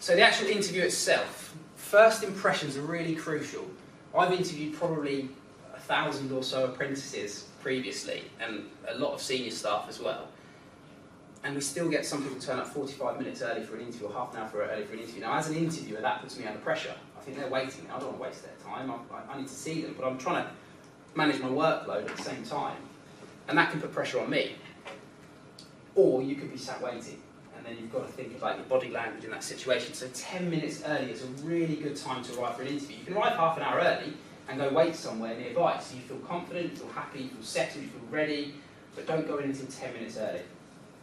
So the actual interview itself, first impressions are really crucial. I've interviewed probably 1,000 or so apprentices previously, and a lot of senior staff as well. And we still get some people turn up 45 minutes early for an interview, or half an hour early for an interview. Now, as an interviewer, that puts me under pressure. I think they're waiting. I don't want to waste their time. I need to see them, but I'm trying to manage my workload at the same time. And that can put pressure on me. Or you could be sat waiting, and then you've got to think about your body language in that situation. So 10 minutes early is a really good time to arrive for an interview. You can arrive half an hour early and go wait somewhere nearby, so you feel confident, you feel happy, you feel settled, you feel ready, but don't go in until 10 minutes early.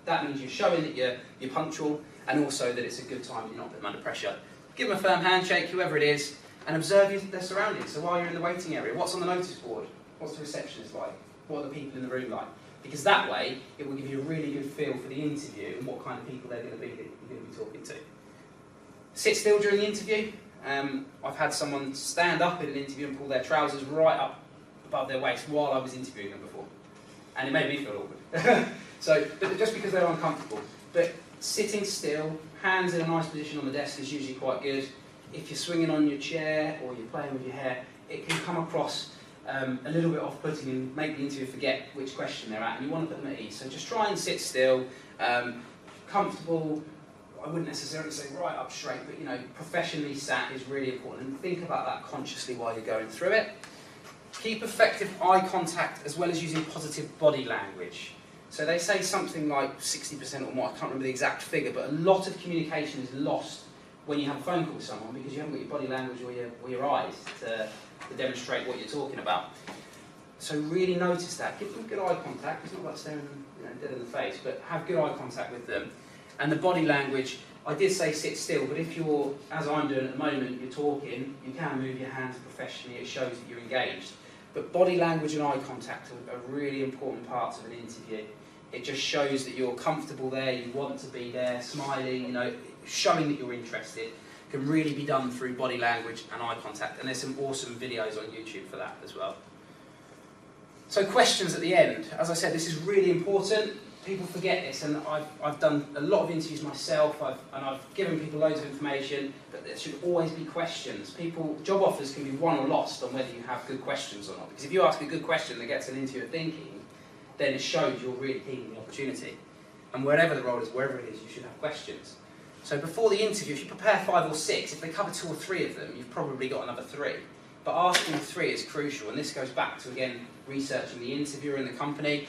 That means you're showing that you're punctual, and also that it's a good time, you're not putting them under pressure. Give them a firm handshake, whoever it is, and observe their surroundings. So while you're in the waiting area, what's on the notice board? What's the receptionist like? What are the people in the room like? Because that way, it will give you a really good feel for the interview and what kind of people they're going to be that you're going to be talking to. Sit still during the interview. I've had someone stand up in an interview and pull their trousers right up above their waist while I was interviewing them before. And it made me feel awkward. But just because they're uncomfortable. But sitting still, hands in a nice position on the desk is usually quite good. If you're swinging on your chair or you're playing with your hair, it can come across a little bit off-putting and make the interviewer forget which question they're at, and you want to put them at ease. So just try and sit still, comfortable. I wouldn't necessarily say right up straight, but professionally sat is really important, and think about that consciously while you're going through it. Keep effective eye contact as well as using positive body language. So they say something like 60% or more, I can't remember the exact figure, but a lot of communication is lost when you have a phone call with someone because you haven't got your body language or your eyes to demonstrate what you're talking about. So really notice that. Give them good eye contact. It's not like staring them dead in the face, but have good eye contact with them. And the body language, I did say sit still, but if you're, as I'm doing at the moment, you're talking, you can move your hands professionally, it shows that you're engaged. But body language and eye contact are really important parts of an interview. It just shows that you're comfortable there, you want to be there, smiling, showing that you're interested. Can really be done through body language and eye contact, and there's some awesome videos on YouTube for that as well. So questions at the end. As I said, this is really important. People forget this, and I've done a lot of interviews myself, and I've given people loads of information, but there should always be questions. Job offers can be won or lost on whether you have good questions or not, because if you ask a good question that gets an interviewer thinking, then it shows you're really keen on the opportunity. And wherever the role is, wherever it is, you should have questions. So before the interview, if you prepare 5 or 6, if they cover 2 or 3 of them, you've probably got another 3. But asking 3 is crucial, and this goes back to, again, researching the interviewer and the company.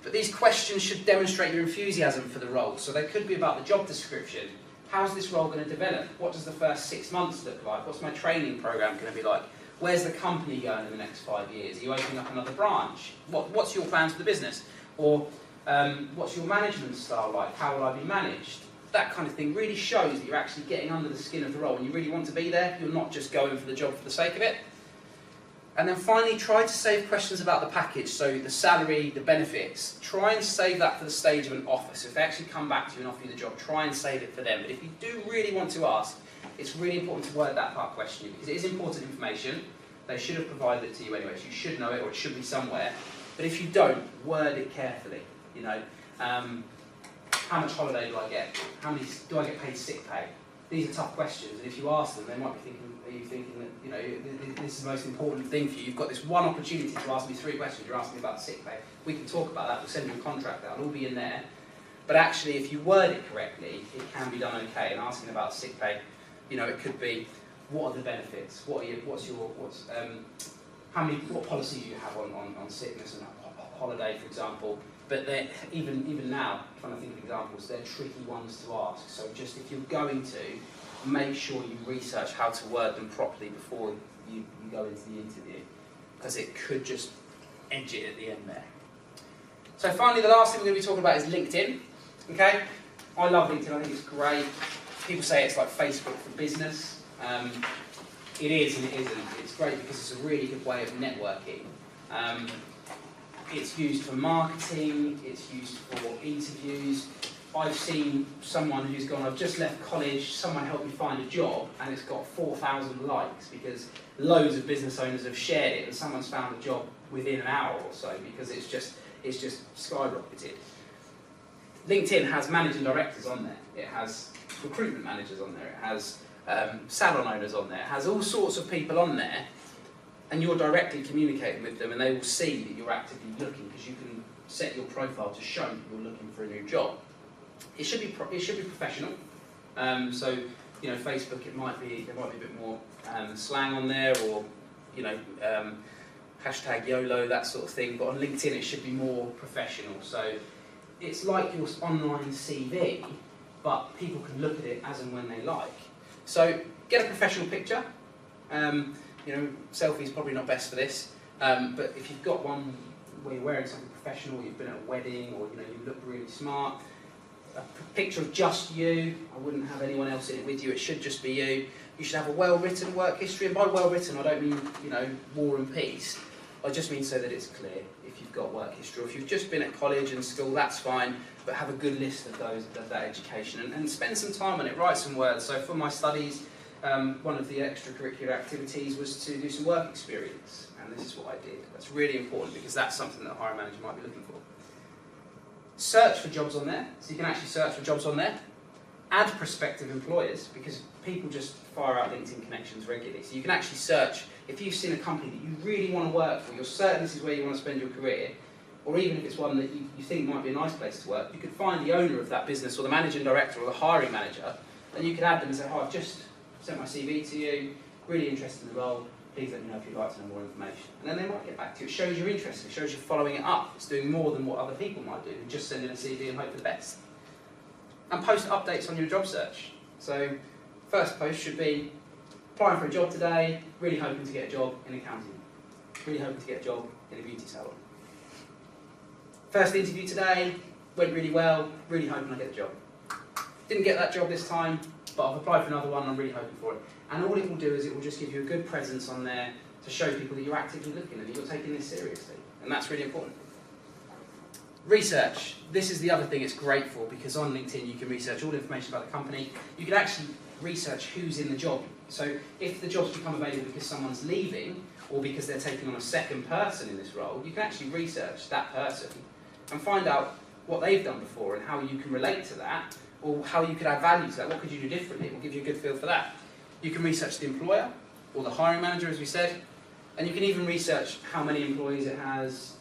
But these questions should demonstrate your enthusiasm for the role. So they could be about the job description. How's this role going to develop? What does the first 6 months look like? What's my training program going to be like? Where's the company going in the next 5 years? Are you opening up another branch? What's your plans for the business? Or what's your management style like? How will I be managed? That kind of thing really shows that you're actually getting under the skin of the role and you really want to be there. You're not just going for the job for the sake of it. And then finally, try to save questions about the package, so the salary, the benefits. Try and save that for the stage of an offer. So if they actually come back to you and offer you the job, try and save it for them. But if you do really want to ask, it's really important to word that part question because it is important information. They should have provided it to you anyway, so you should know it or it should be somewhere. But if you don't, word it carefully. How much holiday do I get? Do I get paid sick pay? These are tough questions, and if you ask them, they might be thinking, are you thinking that this is the most important thing for you? You've got this one opportunity to ask me 3 questions, you're asking me about sick pay. We can talk about that, we'll send you a contract out, it'll all be in there. But actually, if you word it correctly, it can be done okay. And asking about sick pay, it could be, what are the benefits? What policies do you have on sickness and holiday, for example? But even now, trying to think of examples, they're tricky ones to ask. So just if you're going to, make sure you research how to word them properly before you go into the interview, because it could just edge it at the end there. So finally, the last thing we're going to be talking about is LinkedIn. Okay, I love LinkedIn. I think it's great. People say it's like Facebook for business. It is and it isn't. It's great because it's a really good way of networking. It's used for marketing, it's used for interviews. I've seen someone who's gone, I've just left college, someone helped me find a job, and it's got 4,000 likes because loads of business owners have shared it and someone's found a job within an hour or so because it's just skyrocketed. LinkedIn has managing directors on there. It has recruitment managers on there, it has salon owners on there, it has all sorts of people on there, and you're directly communicating with them, and they will see that you're actively looking, because you can set your profile to show that you're looking for a new job. It should be professional. So, you know, Facebook, there might be a bit more slang on there, or, you know, hashtag YOLO, that sort of thing. But on LinkedIn, it should be more professional. So it's like your online CV, but people can look at it as and when they like. So get a professional picture. You know, selfie's probably not best for this, but if you've got one where you're wearing something professional, you've been at a wedding, or you know, you look really smart, a picture of just you. I wouldn't have anyone else in it with you. It should just be you. You should have a well-written work history, and by well-written, I don't mean, you know, War and Peace. I just mean so that it's clear if you've got work history. Or if you've just been at college and school, that's fine, but have a good list of that education, and spend some time on it. Write some words. So for my studies, one of the extracurricular activities was to do some work experience, and this is what I did. That's really important, because that's something that a hiring manager might be looking for. Search for jobs on there, so you can actually search for jobs on there. Add prospective employers, because people just fire out LinkedIn connections regularly. So you can actually search, if you've seen a company that you really want to work for, you're certain this is where you want to spend your career, or even if it's one that you think might be a nice place to work, you could find the owner of that business, or the managing director, or the hiring manager, and you could add them and say, "Hi, I've just sent my CV to you, really interested in the role, please let me know if you'd like to know more information." And then they might get back to you. It shows you're interested, it shows you're following it up. It's doing more than what other people might do, than just sending a CV and hope for the best. And post updates on your job search. So, first post should be, applying for a job today, really hoping to get a job in accounting. Really hoping to get a job in a beauty salon. First interview today, went really well, really hoping I get the job. Didn't get that job this time, but I've applied for another one, I'm really hoping for it. And all it will do is it will just give you a good presence on there to show people that you're actively looking and that you're taking this seriously. And that's really important. Research. This is the other thing it's great for, because on LinkedIn you can research all the information about the company. You can actually research who's in the job. So if the job's become available because someone's leaving, or because they're taking on a second person in this role, you can actually research that person and find out what they've done before and how you can relate to that, or how you could add value to that. What could you do differently? It will give you a good feel for that. You can research the employer, or the hiring manager, as we said, and you can even research how many employees it has,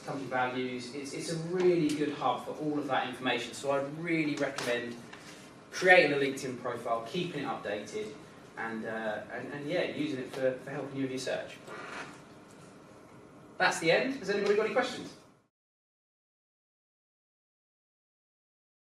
company values. It's a really good hub for all of that information, so I'd really recommend creating a LinkedIn profile, keeping it updated, and yeah, using it for helping you with your search. That's the end. Has anybody got any questions?